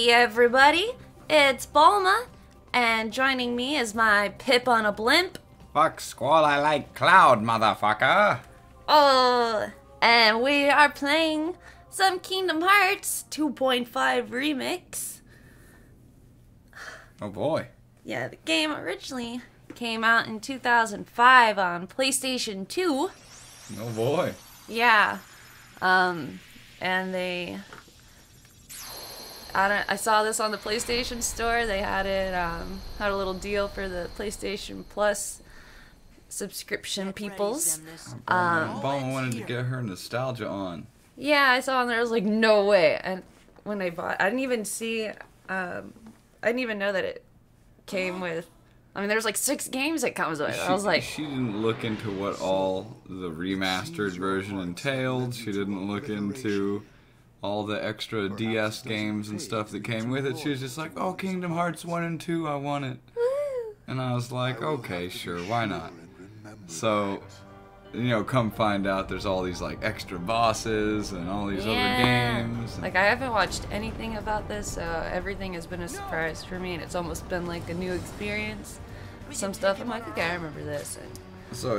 Hey everybody, it's Bulma, and joining me is my Pip on a blimp. Fuck Squall, I like Cloud, motherfucker. Oh, and we are playing some Kingdom Hearts 2.5 Remix. Oh boy. Yeah, the game originally came out in 2005 on PlayStation 2. Oh boy. Yeah, and I saw this on the PlayStation Store. They had it, had a little deal for the PlayStation Plus subscription peoples. Bulma wanted to get her nostalgia on. Yeah, I saw on there. I was like, no way. And when I bought, I didn't even see, I didn't even know that it came with. I mean, there's like 6 games it comes with. I was like, she didn't look into what all the remastered version entailed. She didn't look into all the extra DS games and stuff that came with it. She was just like, oh, Kingdom Hearts 1 and 2, I want it. And I was like, okay, sure, why not? So, you know, come find out there's all these like extra bosses and all these other games. Like, I haven't watched anything about this, so everything has been a surprise for me, and it's almost been like a new experience. Some stuff I'm like, okay, I remember this. And, so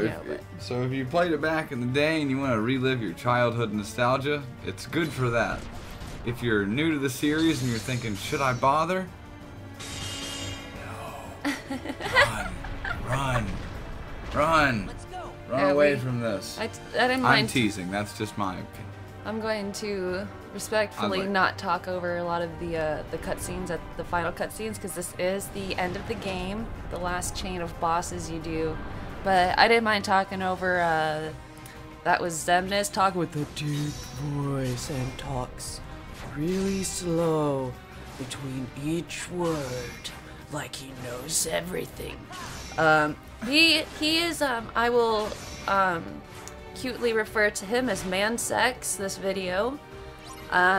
if you played it back in the day and you want to relive your childhood nostalgia, it's good for that. If you're new to the series and you're thinking, should I bother? No. Run away from this. I didn't mind. I'm teasing. That's just my opinion. I'm going to respectfully not talk over a lot of the cutscenes, the final cutscenes, because this is the end of the game, the last chain of bosses you do. But I didn't mind talking over, that was Xemnas talking with a deep voice and talks really slow between each word, like he knows everything. He is, I will, cutely refer to him as man sex this video,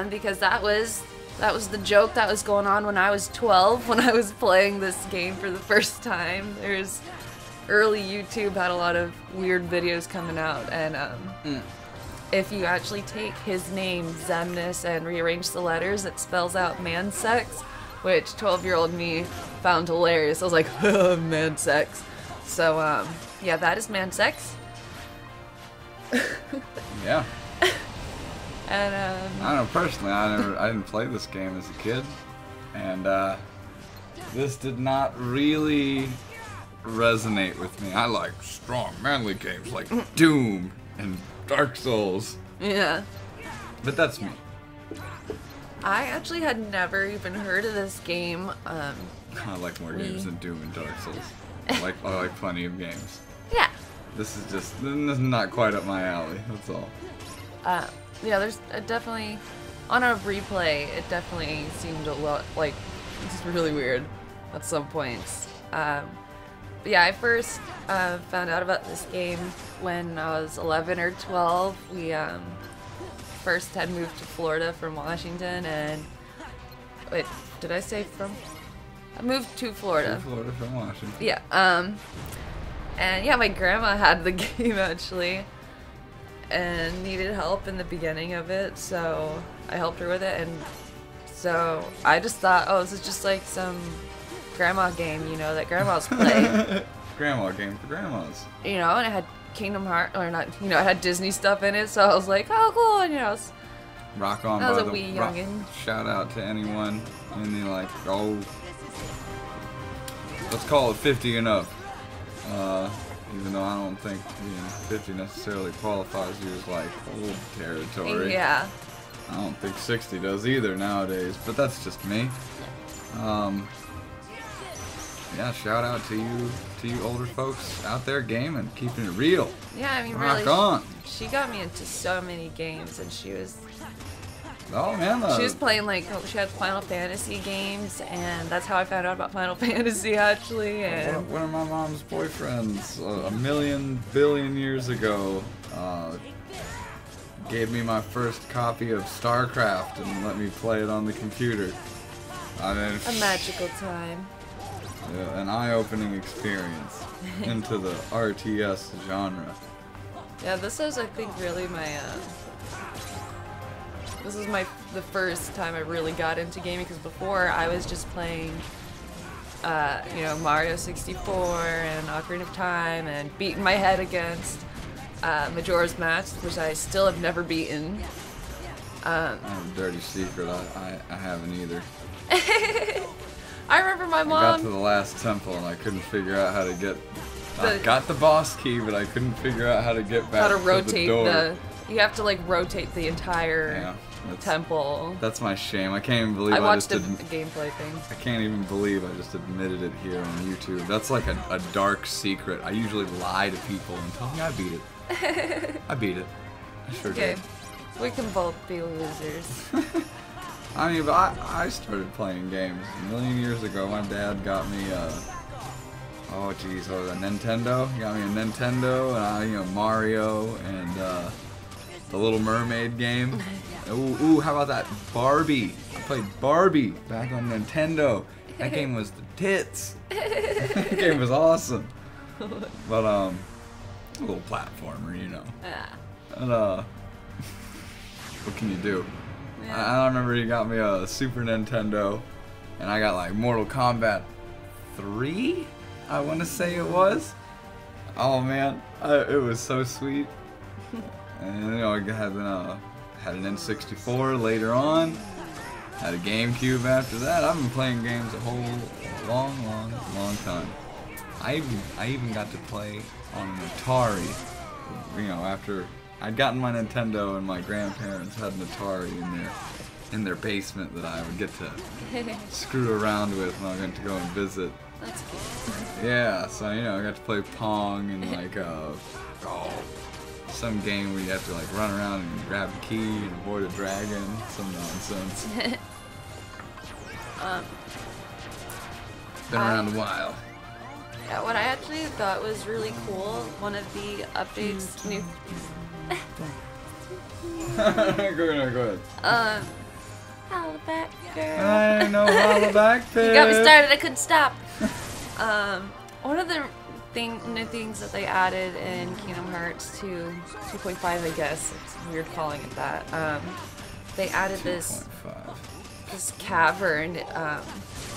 because that was the joke that was going on when I was 12 when I was playing this game for the first time. There's early YouTube had a lot of weird videos coming out, and if you actually take his name Xemnas and rearrange the letters, it spells out man sex, which 12-year-old me found hilarious. I was like, man sex. So yeah, that is man sex. Yeah. And I don't know, personally, I didn't play this game as a kid, and this did not really resonate with me. I like strong, manly games like Doom and Dark Souls. Yeah. But that's me. I actually had never even heard of this game. I like more games than Doom and Dark Souls. I like plenty of games. Yeah. This is not quite up my alley, that's all. Yeah, there's definitely, on a replay, it definitely seemed a lot, like, it's really weird at some points. But yeah, I first found out about this game when I was 11 or 12. We first had moved to Florida from Washington, and, wait, did I say from? I moved to Florida. To Florida from Washington. Yeah, and yeah, my grandma had the game actually, and needed help in the beginning of it, so I helped her with it, and so I just thought, oh, this is just like some grandma game, you know, that grandmas play. Grandma game for grandmas. You know, and it had Kingdom Hearts, or not, you know, it had Disney stuff in it, so I was like, oh, cool, and you know, rock on. I was a wee youngin'. Shout out to anyone in the, like, oh, let's call it 50 and up. Even though I don't think 50 necessarily qualifies you as like old territory. Yeah. I don't think 60 does either nowadays, but that's just me. Yeah, shout out to you older folks out there gaming, keeping it real. Yeah, I mean, rock really, on. She got me into so many games, and she was. Oh man, she was playing like she had Final Fantasy games, and that's how I found out about Final Fantasy actually. And one of my mom's boyfriends, a million billion years ago, gave me my first copy of StarCraft and let me play it on the computer. A magical time. Yeah, an eye-opening experience into the RTS genre. Yeah, this is, I think, really my the first time I really got into gaming, because before I was just playing, you know, Mario 64 and Ocarina of Time and beating my head against Majora's Mask, which I still have never beaten. A dirty secret, I haven't either. I remember my mom. I got to the last temple and I couldn't figure out how to get. I got the boss key, but I couldn't figure out how to get back. How to rotate the. You have to like rotate the entire temple. That's my shame. I can't even believe I watched a gameplay thing. I can't even believe I just admitted it here on YouTube. That's like a dark secret. I usually lie to people and tell me I beat it. I beat it. I sure did. We can both be losers. I mean, but I started playing games a million years ago. My dad got me oh geez, what was that, Nintendo? He got me a Nintendo and you know, Mario and the Little Mermaid game. Ooh, how about that? Barbie. I played Barbie back on Nintendo. That game was the tits. That game was awesome. But a little platformer, you know. And what can you do? Yeah. I remember he got me a Super Nintendo, and I got like Mortal Kombat 3, I want to say it was. Oh man, it was so sweet. And you know, I had an N64 later on. Had a GameCube after that. I've been playing games a whole long time. I even got to play on an Atari. You know, after I'd gotten my Nintendo and my grandparents had an Atari in their basement that I would get to screw around with when I went to go and visit. That's cute. Yeah, so you know, I got to play Pong and like some game where you have to like run around and grab a key and avoid a dragon, some nonsense. Been around a while. Yeah, what I actually thought was really cool, one of the updates, new. Go ahead. Holla back, girl. I know, holla back, Pip. You got me started. I couldn't stop. One of the new things that they added in Kingdom Hearts 2.5, I guess it's weird calling it that. They added this cavern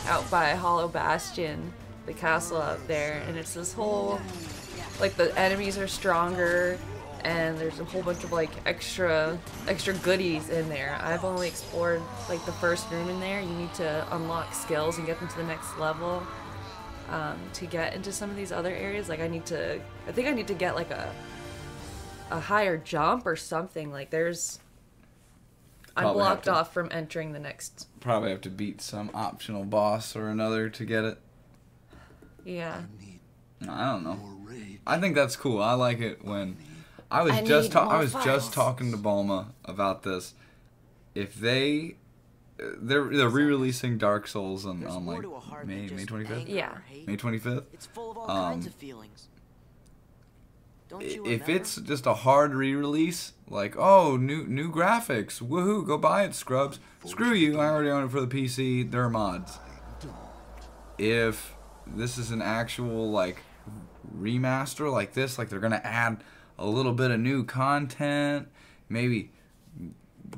out by Hollow Bastion, the castle out there, and it's this whole, like, the enemies are stronger. And there's a whole bunch of like extra goodies in there. I've only explored like the first room in there. You need to unlock skills and get them to the next level to get into some of these other areas. Like I think I need to get like a higher jump or something. Like I'm blocked off from entering the next. Probably have to beat some optional boss or another to get it. Yeah. I don't know. I think that's cool. I like it when. I was just talking to Bulma about this. If they're re-releasing Dark Souls on like May 25th. Yeah. May 25th. It's full of all kinds of feelings. If it's just a hard re-release, like new graphics, woohoo, go buy it, scrubs. Screw you, I already own it for the PC. There are mods. If this is an actual like remaster like this, like they're gonna add a little bit of new content, maybe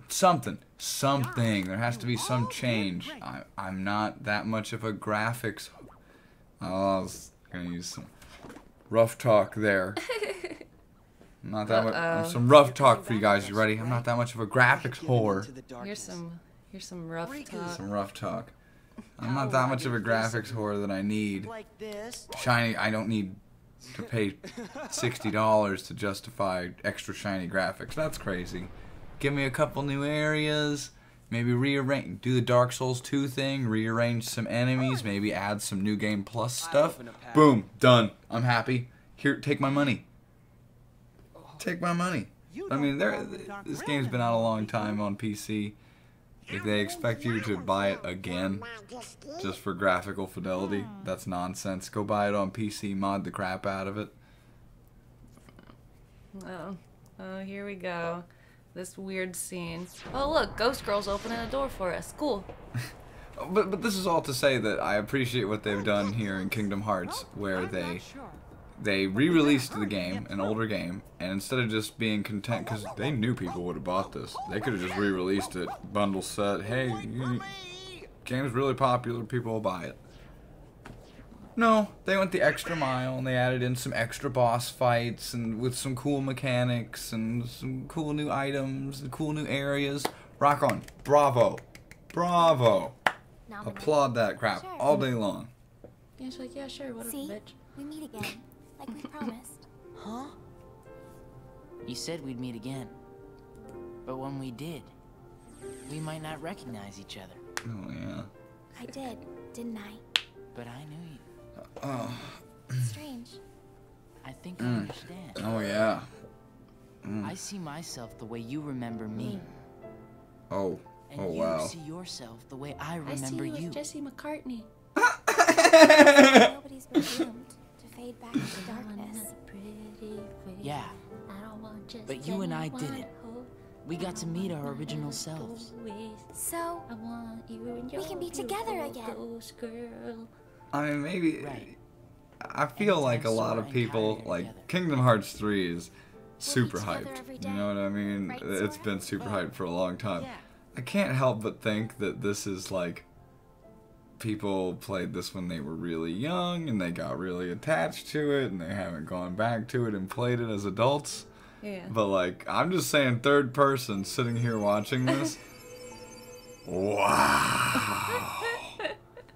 something. There has to be some change. I'm not that much of a graphics. Oh, I was gonna use some rough talk there. I'm not that much. Some rough talk for you guys. You ready? I'm not that much of a graphics whore. Here's some rough talk. Some rough talk. I'm not that much of a graphics whore that I need shiny. I don't need to pay $60 to justify extra shiny graphics. That's crazy. Give me a couple new areas, maybe rearrange, do the Dark Souls 2 thing, rearrange some enemies, maybe add some New Game Plus stuff. Boom, done. I'm happy. Here, take my money. Take my money. I mean, this game's been out a long time on PC. If they expect you to buy it again just for graphical fidelity, that's nonsense. Go buy it on PC, mod the crap out of it. Oh, here we go. This weird scene. Oh, look, Ghost Girl's opening a door for us. Cool. But this is all to say that I appreciate what they've done here in Kingdom Hearts, where they re-released the game, an older game, and instead of just being content, because they knew people would have bought this, they could have just re-released it, bundle set, hey, game's really popular, people will buy it. No, they went the extra mile and they added in some extra boss fights and with some cool mechanics and some cool new items and cool new areas. Rock on. Bravo. Bravo. Applaud that crap all day long. Yeah, she's like, yeah, sure, whatever, See? bitch. We meet again, like we promised. Huh? You said we'd meet again. But when we did, we might not recognize each other. Oh, yeah. I did, didn't I? But I knew you. Oh. Strange. I think I understand. Oh, yeah. I see myself the way you remember me. Oh. And Oh, you wow. see yourself the way I I see remember you you. as Jesse McCartney. Nobody's been doomed to fade back into darkness. Yeah. But you and I did it. We got to meet our original selves. So, we can be together again. I mean, maybe... Right. I feel like a lot of Sora and people, Kyrie are like, together. Kingdom Hearts 3 is super together hyped. every You day. know what I mean? Right, It's Sora? been super hyped for a long time. Yeah. I can't help but think that this is like people played this when they were really young and they got really attached to it and they haven't gone back to it and played it as adults. Yeah. But like, I'm just saying, third person sitting here watching this. Wow.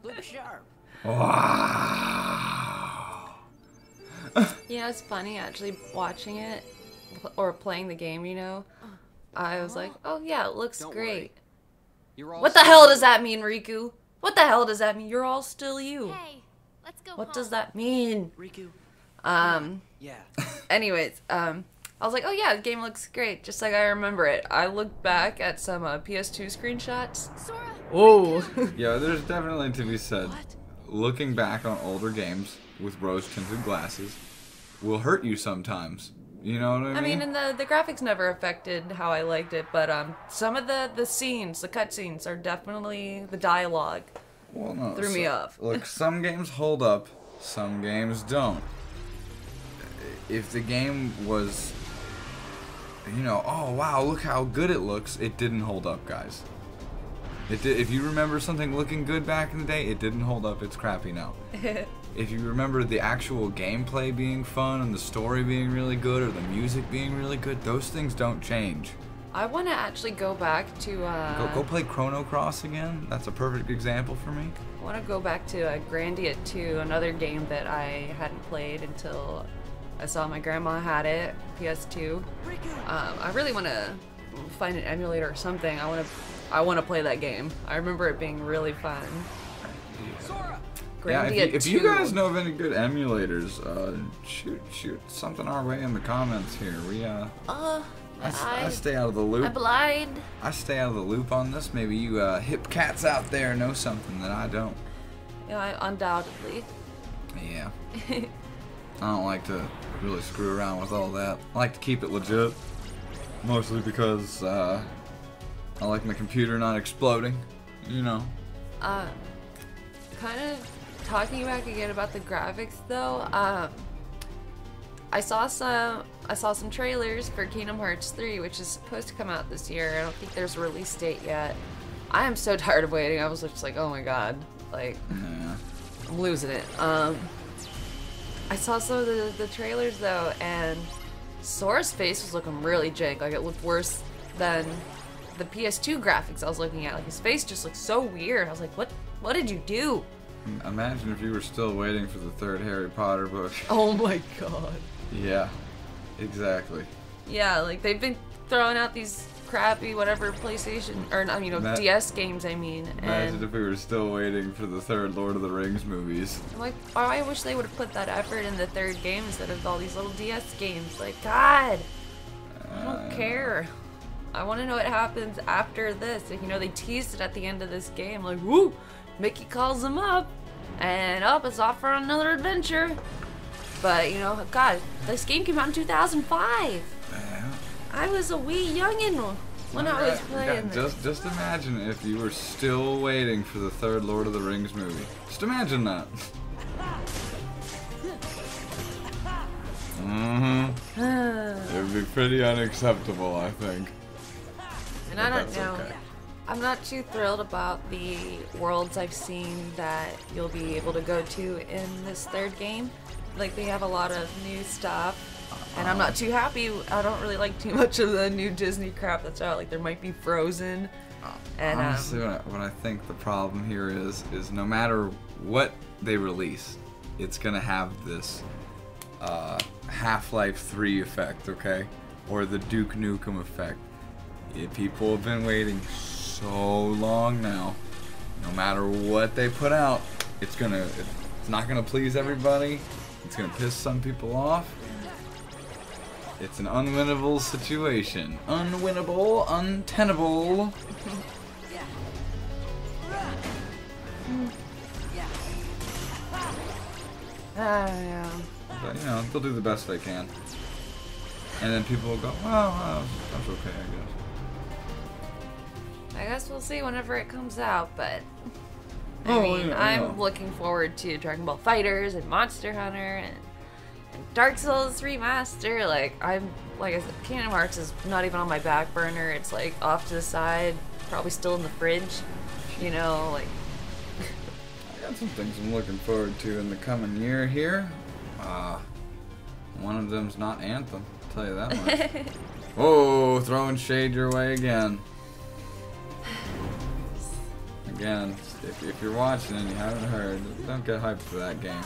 Look sharp. Wow. You know, it's funny actually watching it or playing the game, you know. I was like, oh yeah, it looks great. What the hell does that mean, Riku? What the hell does that mean? You're all still you. Hey, let's go What home. does that mean? Riku. Yeah. Anyways, I was like, oh yeah, the game looks great, just like I remember it. I looked back at some PS2 screenshots. Sora! Oh. Yeah, there's definitely to be said. Looking back on older games with rose-tinted glasses will hurt you sometimes. You know what I mean? I mean, and the graphics never affected how I liked it, but some of the scenes, the cutscenes, are definitely the dialogue. well, no, threw me off. Look, some games hold up, some games don't. If the game was, you know, oh wow, look how good it looks, it didn't hold up, guys. It did. If you remember something looking good back in the day, it didn't hold up. It's crappy now. If you remember the actual gameplay being fun and the story being really good or the music being really good, those things don't change. I want to actually go back to Go play Chrono Cross again. That's a perfect example for me. I want to go back to Grandia 2, another game that I hadn't played until I saw my grandma had it, PS2. I really want to find an emulator or something. I want to play that game. I remember it being really fun. Yeah, Grandia if 2. you guys know of any good emulators, shoot something our way in the comments here. I stay out of the loop. I'm blind. I stay out of the loop on this. Maybe you hip cats out there know something that I don't. Yeah, undoubtedly. Yeah. I don't like to really screw around with all that. I like to keep it legit. Mostly because I like my computer not exploding. You know. Kind of talking back again about the graphics though. I saw some trailers for Kingdom Hearts 3, which is supposed to come out this year. I don't think there's a release date yet. I am so tired of waiting. I was just like, oh my god, like Yeah. I'm losing it. I saw some of the trailers though, and Sora's face was looking really jank. Like it looked worse than the PS2 graphics I was looking at. Like his face just looked so weird. I was like, what did you do? Imagine if you were still waiting for the third Harry Potter book. Oh my god. Yeah. Exactly. Yeah, like they've been throwing out these crappy whatever PlayStation or DS games. I mean, Imagine and if we were still waiting for the third Lord of the Rings movies. I'm like, oh, I wish they would have put that effort in the third game instead of all these little DS games. Like, God, I don't care. I want to know what happens after this. Like, you know, they teased it at the end of this game. Like, woo, Mickey calls him up, and it's off for another adventure. But you know, God, this game came out in 2005. Yeah. I was a wee youngin' when I was playing this. Just imagine if you were still waiting for the third Lord of the Rings movie. Just imagine that. Mm-hmm. It would be pretty unacceptable, I think. And But I don't that's know. okay. I'm not too thrilled about the worlds I've seen that you'll be able to go to in this third game. Like, they have a lot of new stuff, and I'm not too happy. I don't really like too much of the new Disney crap that's out. Like, there might be Frozen. And honestly, what I think the problem here is no matter what they release, it's gonna have this Half-Life 3 effect, okay? Or the Duke Nukem effect. People have been waiting so long now. No matter what they put out, it's not gonna please everybody. It's gonna piss some people off. It's an unwinnable situation. Unwinnable, untenable. yeah. But, you know, they'll do the best they can. And then people will go, well, that's okay, I I guess we'll see whenever it comes out, but Oh, I mean, yeah, I'm yeah. looking forward to Dragon Ball Fighters and Monster Hunter and Dark Souls Remaster. Like I said, Kingdom Hearts is not even on my back burner. It's like off to the side, probably still in the fridge. You know, like I got some things I'm looking forward to in the coming year here. One of them's not Anthem, I'll tell you that much. Whoa, throwing shade your way again. Again, if you're watching and you haven't heard, don't get hyped for that game.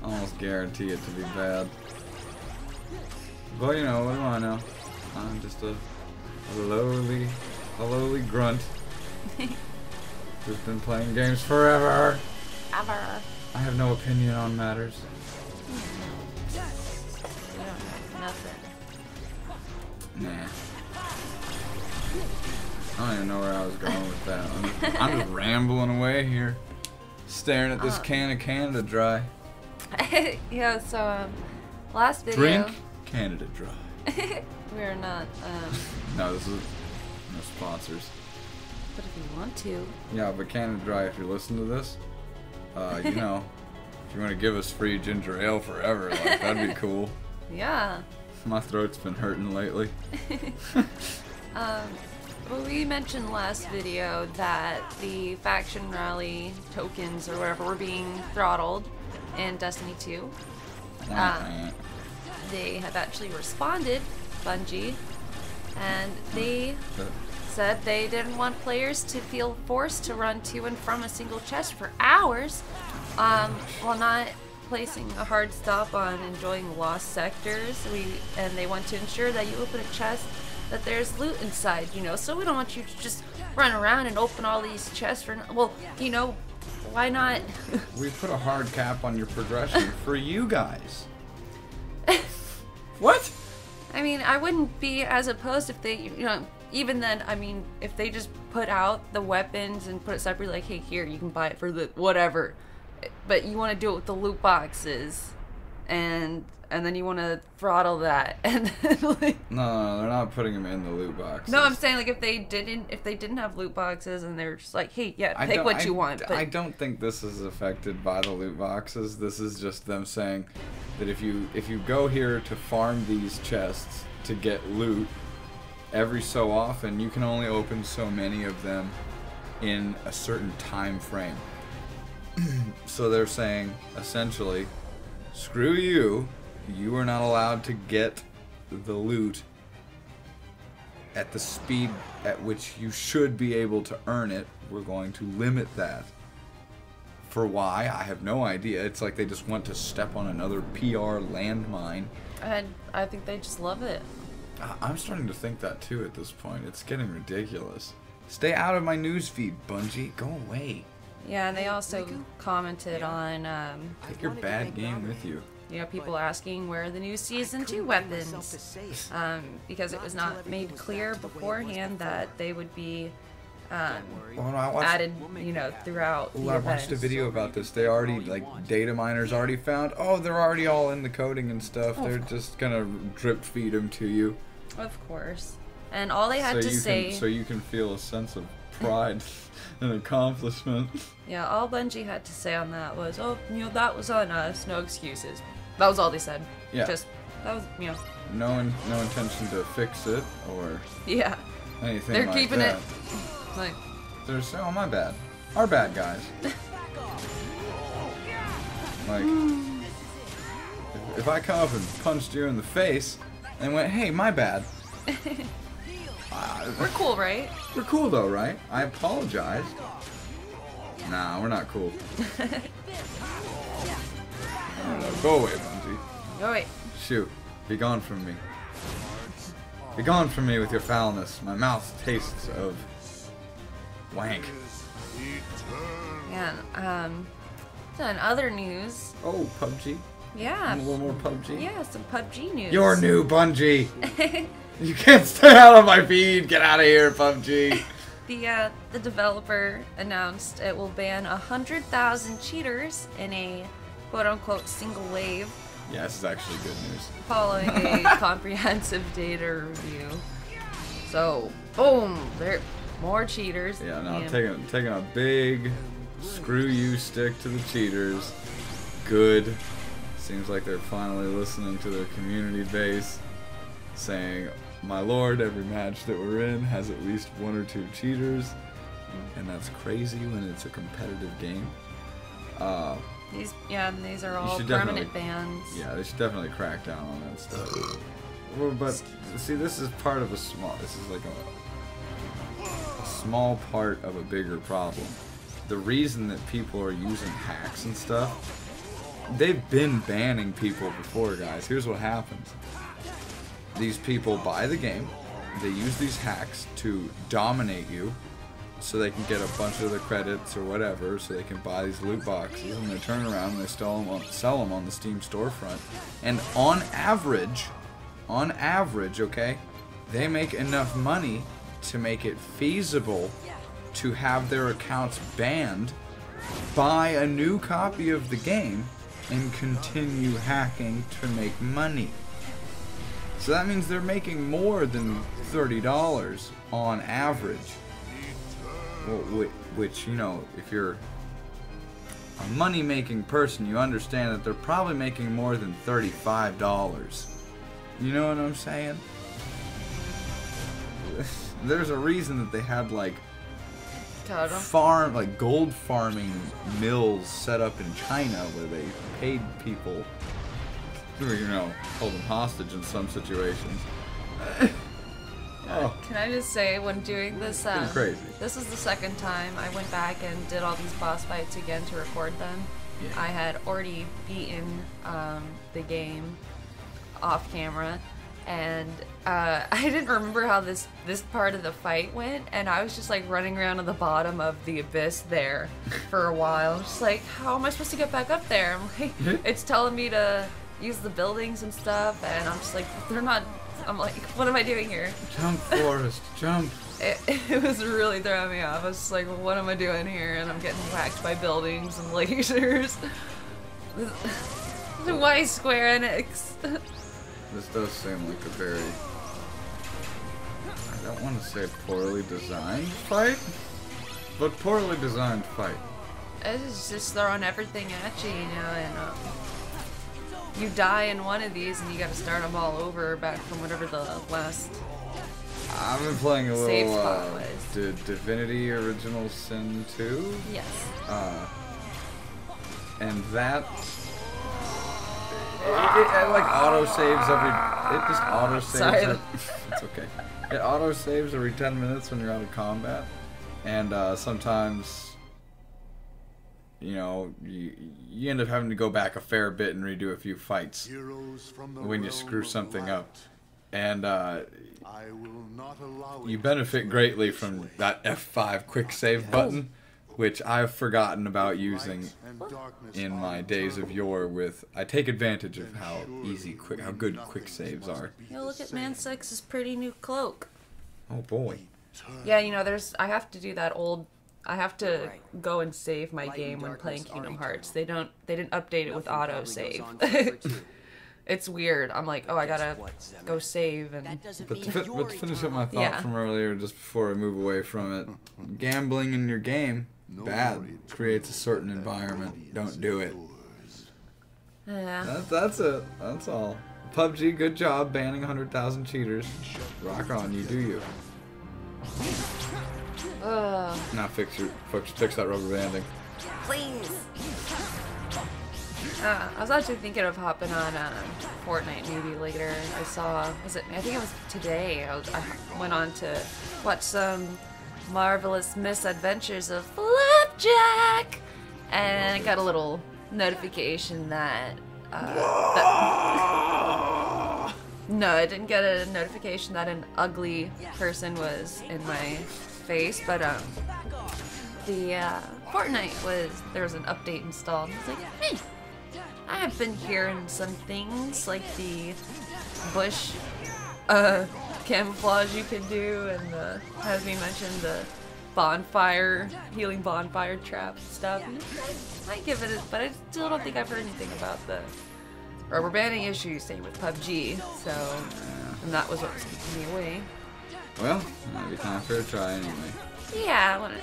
I almost guarantee it to be bad. But you know, what do I know? I'm just a lowly grunt who's been playing games forever. ever. I have no opinion on matters. We don't have nothing. Nah. I don't even know where I was going with that. I'm just rambling away here, staring at this can of Canada Dry. Yeah. So last video. Drink Canada Dry. We're not. No, this is no sponsors. But if you want to. Yeah, but Canada Dry, if you're listening to this, you know, if you want to give us free ginger ale forever, like, that'd be cool. Yeah. My throat's been hurting lately. Well, we mentioned last video that the faction rally tokens or whatever were being throttled in Destiny 2. They have actually responded, Bungie, and they said they didn't want players to feel forced to run to and from a single chest for hours while not placing a hard stop on enjoying lost sectors. And they want to ensure that you open a chest that there's loot inside, you know, so we don't want you to just run around and open all these chests for, well, you know, why not? We put a hard cap on your progression for you guys. What? I mean, I wouldn't be as opposed if they, you know, even then, I mean, if they just put out the weapons and put it separately, like, hey, here, you can buy it for the whatever, but you want to do it with the loot boxes, and then you want to throttle that, and then, like... No, they're not putting them in the loot boxes. No, I'm saying, like, if they didn't have loot boxes, and they're just like, hey, yeah, pick what you want, but... I don't think this is affected by the loot boxes. This is just them saying that if you go here to farm these chests to get loot, every so often, you can only open so many of them in a certain time frame. So they're saying, essentially, screw you. You are not allowed to get the loot at the speed at which you should be able to earn it. We're going to limit that. For why? I have no idea. It's like they just want to step on another PR landmine. And I think they just love it. I'm starting to think that too at this point. It's getting ridiculous. Stay out of my newsfeed, Bungie. Go away. Yeah, and they also commented on, Take your bad game with you. you know, people asking where are the new Season 2 weapons, because it was not made clear beforehand that they would be added, you know, throughout the I watched a events. video about this. They already, like, data miners already found, oh, they're already all in the coding and stuff. They're just gonna drip feed them to you. Of course. And all they had to say... So you can feel a sense of pride and accomplishment. Yeah, all Bungie had to say on that was, oh, you know, that was on us, no excuses. That was all they said. Yeah. Just That was, you know. No intention to fix it or Yeah. anything They're like keeping that. it. Like. They're saying, oh, my bad. Our bad, guys. Like, if I come up and punched you in the face and went, hey, my bad. We're cool, right? We're cool though, right? I apologized. Nah, we're not cool. I don't know. Go away, Bungie. Go away. Shoot. Be gone from me. Be gone from me with your foulness. My mouth tastes of wank. Yeah, so in other news. Oh, PUBG? Yeah. A little more PUBG? Yeah, some PUBG news. Your new Bungie! You can't stay out of my feed! Get out of here, PUBG! The developer announced it will ban 100,000 cheaters in a quote-unquote single wave. Yeah, this is actually good news. Following a comprehensive data review. So, boom! There more cheaters. Yeah, no, taking a big screw you stick to the cheaters. Good. Seems like they're finally listening to their community base, saying, my lord, every match that we're in has at least 1 or 2 cheaters, and that's crazy when it's a competitive game. These are all permanent bans. Yeah, they should definitely crack down on that stuff. Well, but see, this is part of this is like a small part of a bigger problem. The reason that people are using hacks and stuff, they've been banning people before, guys. Here's what happens. These people buy the game, they use these hacks to dominate you so they can get a bunch of the credits or whatever, so they can buy these loot boxes, and they turn around and they sell them on the Steam storefront. And on average, okay, they make enough money to make it feasible to have their accounts banned, buy a new copy of the game, and continue hacking to make money. So that means they're making more than $30 on average. Which, you know, if you're a money-making person, you understand that they're probably making more than $35. You know what I'm saying? There's a reason that they had like gold farming mills set up in China where they paid people, you know, hold them hostage in some situations. Oh. Can I just say, when doing this, crazy. This is the second time I went back and did all these boss fights again to record them. Yeah. I had already beaten the game off camera, and I didn't remember how this part of the fight went, and I was just like running around at the bottom of the abyss there for a while. Just like, how am I supposed to get back up there? I'm like, it's telling me to use the buildings and stuff, and I'm just like, they're not. I'm like, what am I doing here? Jump, Forrest, jump. It was really throwing me off. I was just like, what am I doing here? And I'm getting whacked by buildings and lasers. Why Square Enix? This does seem like a very, I don't want to say poorly designed fight, but poorly designed fight. It's just throwing everything at you, you know, and you die in one of these and you gotta start them all over back from whatever the last I've been playing a save little spot was. Divinity Original Sin 2. Yes. And that it like auto saves it just auto saves. Sorry. It's okay. It auto saves every 10 minutes when you're out of combat, and sometimes, you know, you end up having to go back a fair bit and redo a few fights when you screw something up. And you benefit greatly from that F5 quick save button, which I've forgotten about using in my days of yore with. I take advantage of how good quick saves are. Yo, look at Man 6's pretty new cloak. Oh boy. Yeah, you know, I have to do that I have to go and save my game when playing Kingdom Hearts. They didn't update it with auto save. It's weird. I'm like, oh, I gotta go save and. But to finish up my thought from earlier, just before I move away from it, gambling in your game, bad. Creates a certain environment. Don't do it. Yeah. That's it. That's all. PUBG, good job banning 100,000 cheaters. Rock on, you do you. Now fix that rubber banding. Please. I was actually thinking of hopping on Fortnite maybe later. I think it was today. I went on to watch some Marvelous Misadventures of Flapjack, and I got a little notification that. No, I didn't get a notification that an ugly person was in my face, but the Fortnite there was an update installed. I was like, hey, I have been hearing some things like the bush camouflage you can do, and as we mentioned, the healing bonfire trap stuff. And I might give it but I still don't think I've heard anything about the rubber banding issue, same with PUBG, so, and that was what was keeping me away. Well, might be time for a try anyway. Yeah, I want to,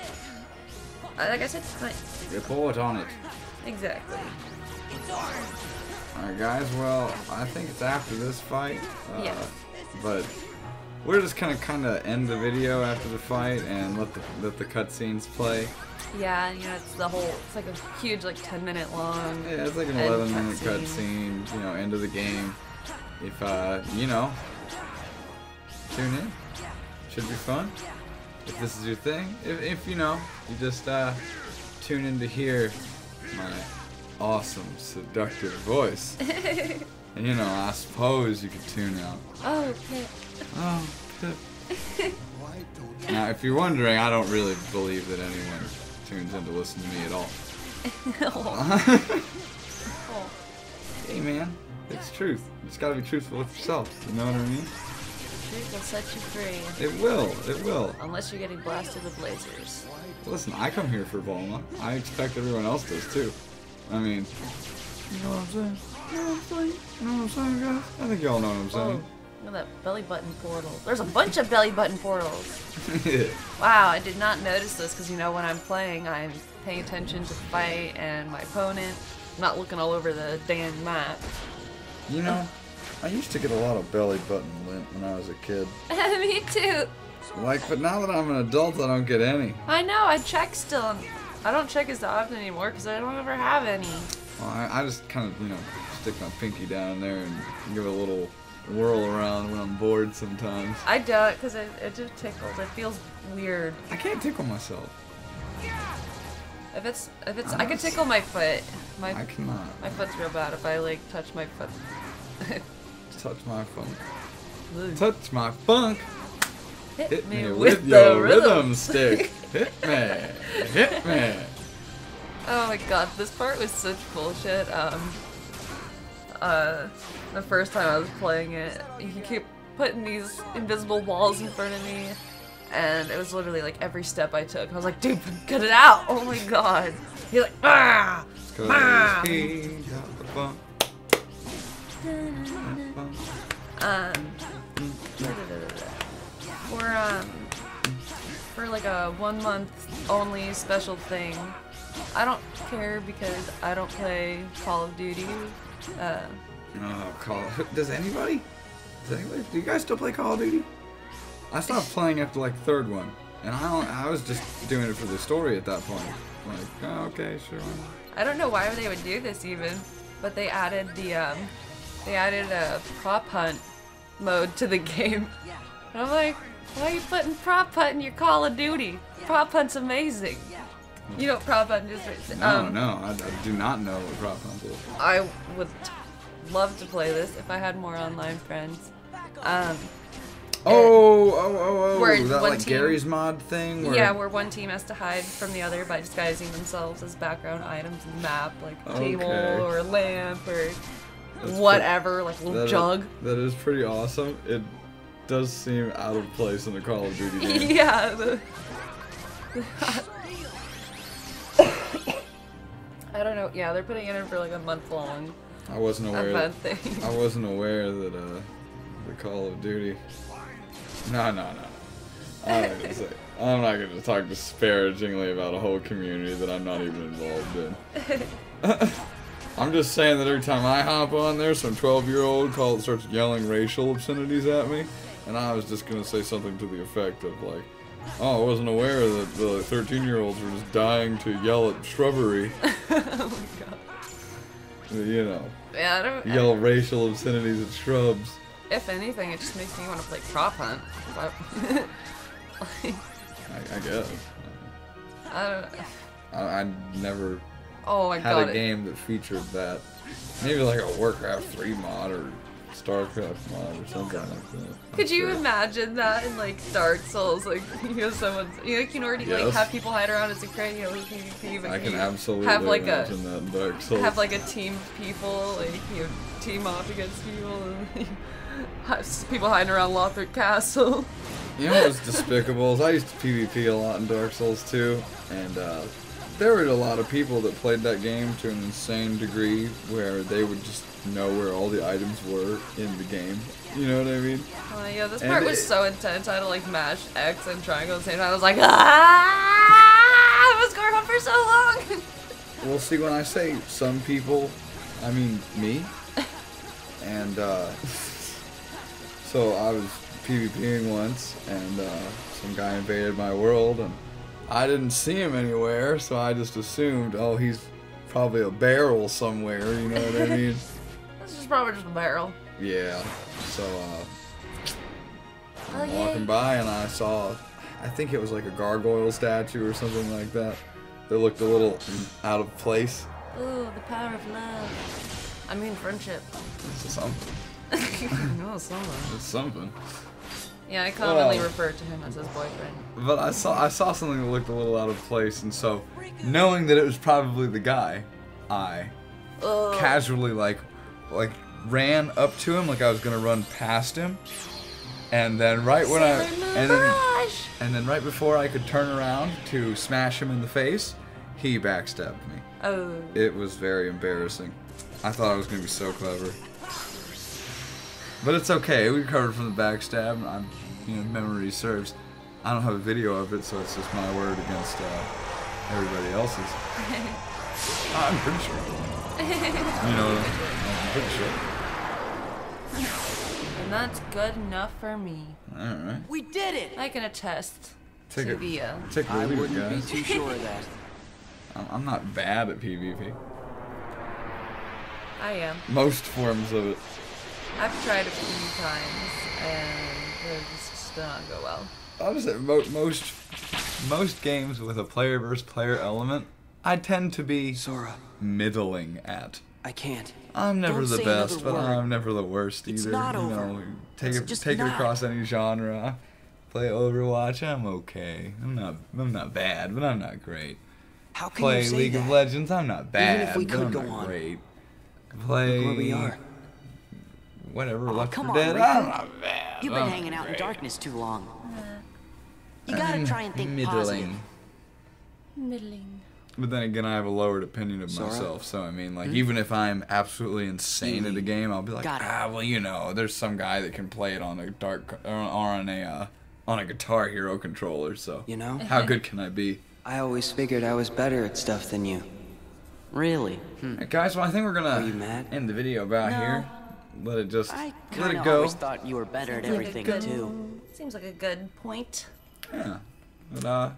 like I said, report on it. Exactly. Alright guys, well, I think it's after this fight, yes. But we're just gonna kinda end the video after the fight and let the cutscenes play. Yeah, you know, it's like a huge, like 10-minute long. Yeah, it's like an 11-minute cutscene, you know, end of the game. If, you know, tune in. Should be fun. If this is your thing. If you know, you just, tune in to hear my awesome, seductive voice. And, you know, I suppose you could tune out. Oh, Pip. Oh, Pip. Now, if you're wondering, I don't really believe that anyone tunes in to listen to me at all. Hey man, it's truth. You just gotta be truthful with yourself. You know what I mean? Truth will set you free. It will. It will. Unless you're getting blasted with lasers. Listen, I come here for Bulma. I expect everyone else does too. I mean, you know what I'm saying? You know what I'm saying? You know what I'm saying, guys? I think y'all know what I'm saying. Look at that belly button portal. There's a bunch of belly button portals. Wow, I did not notice this because, you know, when I'm playing, I'm paying attention to the fight and my opponent. I'm not looking all over the damn map. You know, I used to get a lot of belly button lint when I was a kid. Me too. But now that I'm an adult, I don't get any. I know, I check still. I don't check as often anymore because I don't ever have any. Well, I just kind of, you know, stick my pinky down there and give it a little whirl around when I'm bored sometimes. I don't, because it just tickles. It feels weird. I can't tickle myself. If it's, I can tickle my foot. I cannot. My foot's real bad if I like touch my foot. Touch my funk. Touch my funk. Hit me with your rhythm stick. Hit me. Hit me. Oh my god, this part was such bullshit. The first time I was playing it, he kept putting these invisible walls in front of me, and it was literally like every step I took, I was like, dude, cut it out! Oh my god! He's like, ah! Ah! For like a 1 month only special thing, I don't care because I don't play Call of Duty. Does anybody? Do you guys still play Call of Duty? I stopped playing after like third one, and I was just doing it for the story at that point. Like, oh, okay, sure. I don't know why they would do this even, but they added a prop hunt mode to the game, and I'm like, why are you putting prop hunt in your Call of Duty? Prop hunt's amazing. You know what prop hunt is? No, I do not know what prop hunt is. I would love to play this if I had more online friends. Is that like team, Gary's mod thing? Yeah, where one team has to hide from the other by disguising themselves as background items in the map, like a table or a lamp or whatever, like a little jug. That is pretty awesome. It does seem out of place in a Call of Duty game. Yeah. I don't know. Yeah, they're putting it in for like a month long. I wasn't aware. Event thing. I wasn't aware that the Call of Duty. No. I'm not gonna talk disparagingly about a whole community that I'm not even involved in. I'm just saying that every time I hop on there, some 12-year-old starts yelling racial obscenities at me, and I was just gonna say something to the effect of like, "Oh, I wasn't aware that the 13-year-olds were just dying to yell at shrubbery." Oh my god. You know, Yeah, yell racial obscenities at shrubs. if anything, it just makes me want to play prop hunt. But I guess. I don't. I never Oh my had god. a game that featured that. Maybe like a Warcraft 3 mod or StarCraft mod or something like that. Could you imagine that in like Dark Souls? Like, you know, someone's, you can already like Yes. have people hide around as a crate, you know, with PvP, but I can you absolutely have like imagine that in Dark Souls. have like a team of people, like, you know, team off against people, and have people hiding around Lothric Castle. You know what was despicable is I used to PvP a lot in Dark Souls 2, and there were a lot of people that played that game to an insane degree where they would just know where all the items were in the game. You know what I mean? Yeah, this And part was it- so intense. I had to like mash X and triangle at the same time. I was like, ah! I was going on for so long. Well, see, when I say some people, I mean me. And so I was PvPing once, and some guy invaded my world, and I didn't see him anywhere, so I just assumed, oh, he's probably a barrel somewhere, you know what I mean? This is probably just a barrel. Yeah. So Oh, I'm walking by, and I saw, I think it was like a gargoyle statue or something like that. That looked a little out of place. Ooh, the power of love. I mean, friendship. It's something. No, something. It's something. Yeah, I commonly Well, refer to him as his boyfriend. But I saw something that looked a little out of place, and so knowing that it was probably the guy, I Ugh. casually like ran up to him like I was gonna run past him, and then right when and then right before I could turn around to smash him in the face, he backstabbed me. Oh. It was very embarrassing. I thought I was gonna be so clever. But it's okay, we recovered from the backstab, and memory serves. I don't have a video of it, so it's just my word against everybody else's. I'm pretty sure. You know, I'm pretty sure. And that's good enough for me. Alright. We did it! I can attest Take to it. the, Take I the lead, wouldn't be guys. too sure of that. I'm not bad at PvP. I am. Most forms of it. I've tried a few times, and it just did not go well. I'll just say most games with a player versus player element, I tend to be Sora, middling at. I can't. I'm never Don't the say best, another but word. I'm never the worst It's either. not you over. know, take It's it just take it not. across any genre. Play Overwatch, I'm okay. I'm not bad, but I'm not great. How can Play you say League that? of Legends, I'm not bad, if we but could I'm go not on. great. Play Look where we are. whatever, Oh, Left come 4 on, Dead, Riku. I'm not bad. You've but been I'm hanging not out in great. darkness too long. You gotta try and think Middling. positive. Middling. But then again, I have a lowered opinion of Sora? myself, so I mean, like, even if I'm absolutely insane at a game, I'll be like, Got it. well, you know, there's some guy that can play it on a on a Guitar Hero controller, so You know? how good can I be? I always figured I was better at stuff than you. Really? Hey, guys, well, I think we're Are you gonna mad? end the video about here. Let it just I let kind it of go. always thought you were better at everything, too. Seems like a good point. Yeah. But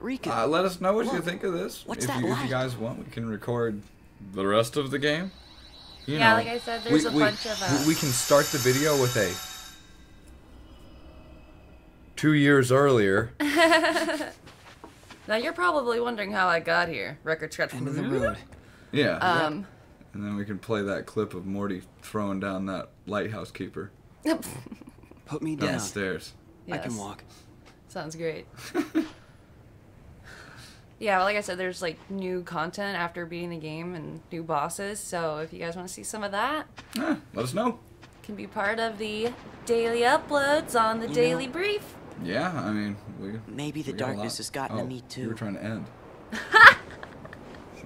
Riku, let us know what you Look, think of this. what's If that you light? guys want, we can record the rest of the game. You Yeah, know, like I said, there's a bunch of, we can start the video with a 2 years earlier. Now you're probably wondering how I got here. Record scratch. end of the road. Yeah. And then we can play that clip of Morty throwing down that lighthouse keeper Put me down down. the stairs. I can Yes. walk. Sounds great. Yeah, well, like I said, there's like new content after beating the game and new bosses. So if you guys want to see some of that, Yeah, let us know. can be part of the daily uploads on the You Daily know- Brief. Yeah, I mean, Maybe the we got a darkness lot. has gotten to me You were too. trying to end.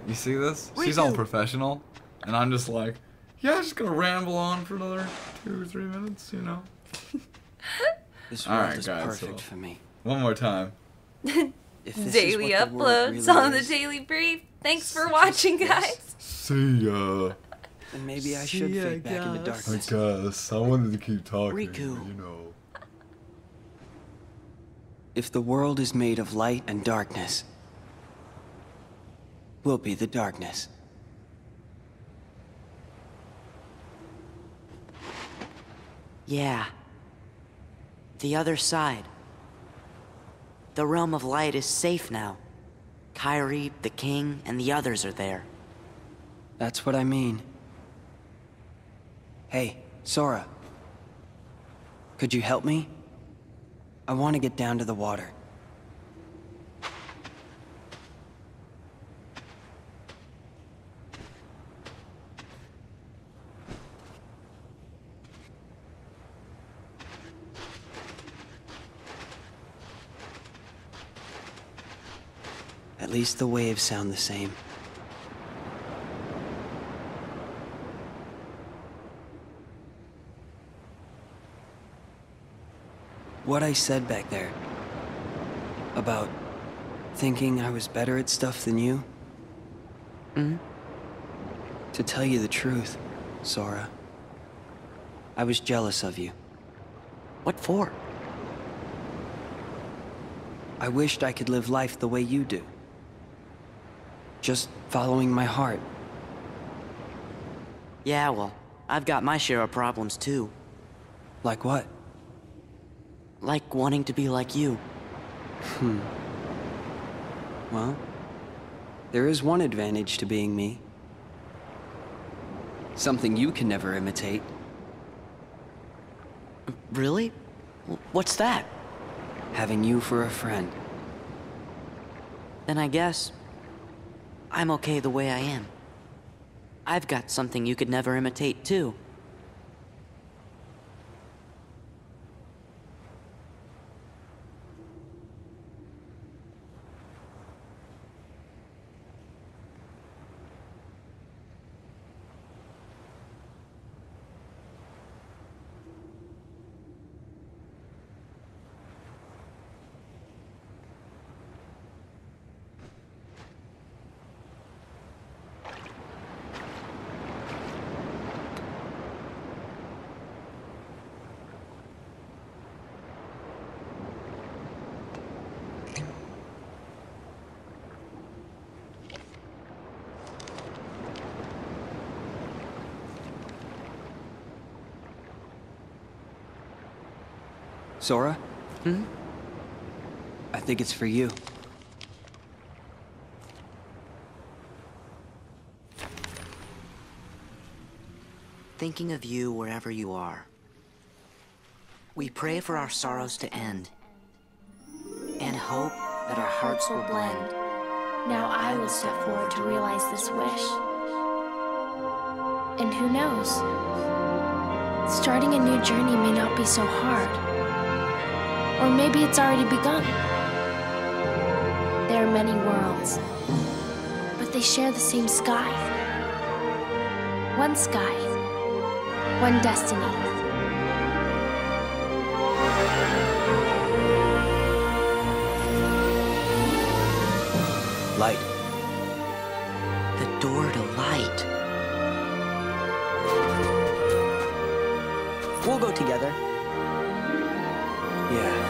You see this? She's all Riku. professional, and I'm just like, yeah, just gonna ramble on for another 2 or 3 minutes, you know. This All world right, is guys, perfect so- for me. One more time. If this Daily is what the world uploads really on the is, Daily Brief. Thanks for watching, guys. See ya. And maybe I should fade back into I darkness. guess. I wanted to keep talking, Riku. you know. If the world is made of light and darkness, we'll be the darkness. Yeah. The other side. The realm of light is safe now. Kyrie, the king, and the others are there. That's what I mean. Hey, Sora. Could you help me? I want to get down to the water. At least the waves sound the same. What I said back there about thinking I was better at stuff than you? To tell you the truth, Sora, I was jealous of you. What for? I wished I could live life the way you do. Just following my heart. Yeah, well, I've got my share of problems too. Like what? Like wanting to be like you. Well, there is one advantage to being me. Something you can never imitate. Really? What's that? Having you for a friend. Then I guess I'm okay the way I am. I've got something you could never imitate too. Sora? I think it's for you. Thinking of you wherever you are. We pray for our sorrows to end, and hope that our hearts will blend. Now I will step forward to realize this wish. And who knows? Starting a new journey may not be so hard. Or maybe it's already begun. There are many worlds, but they share the same sky. One sky, one destiny. Light. The door to light. We'll go together. Yeah.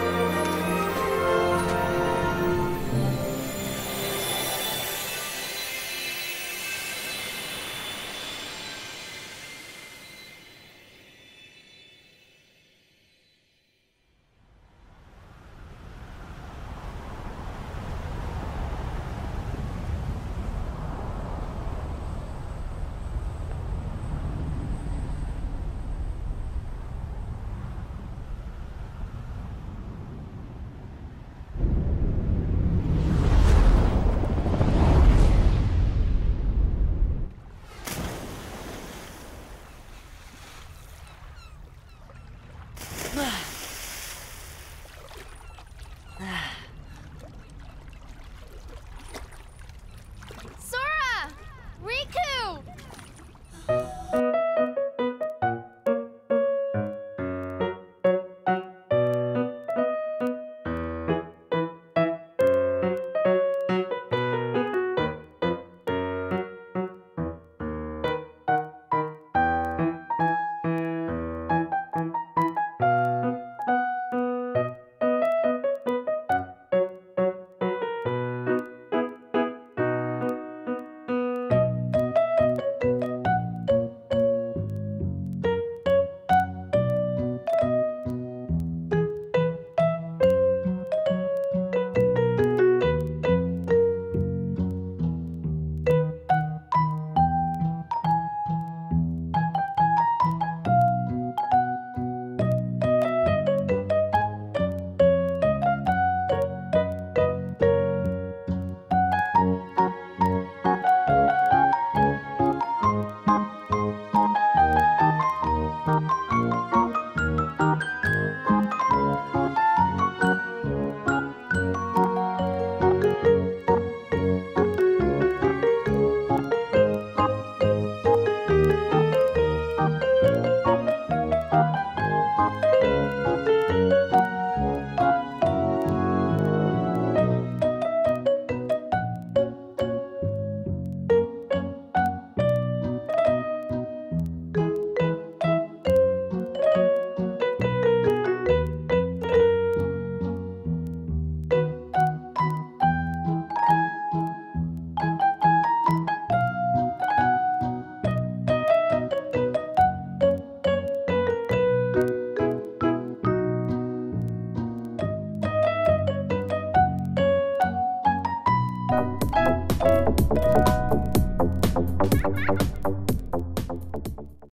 Bye.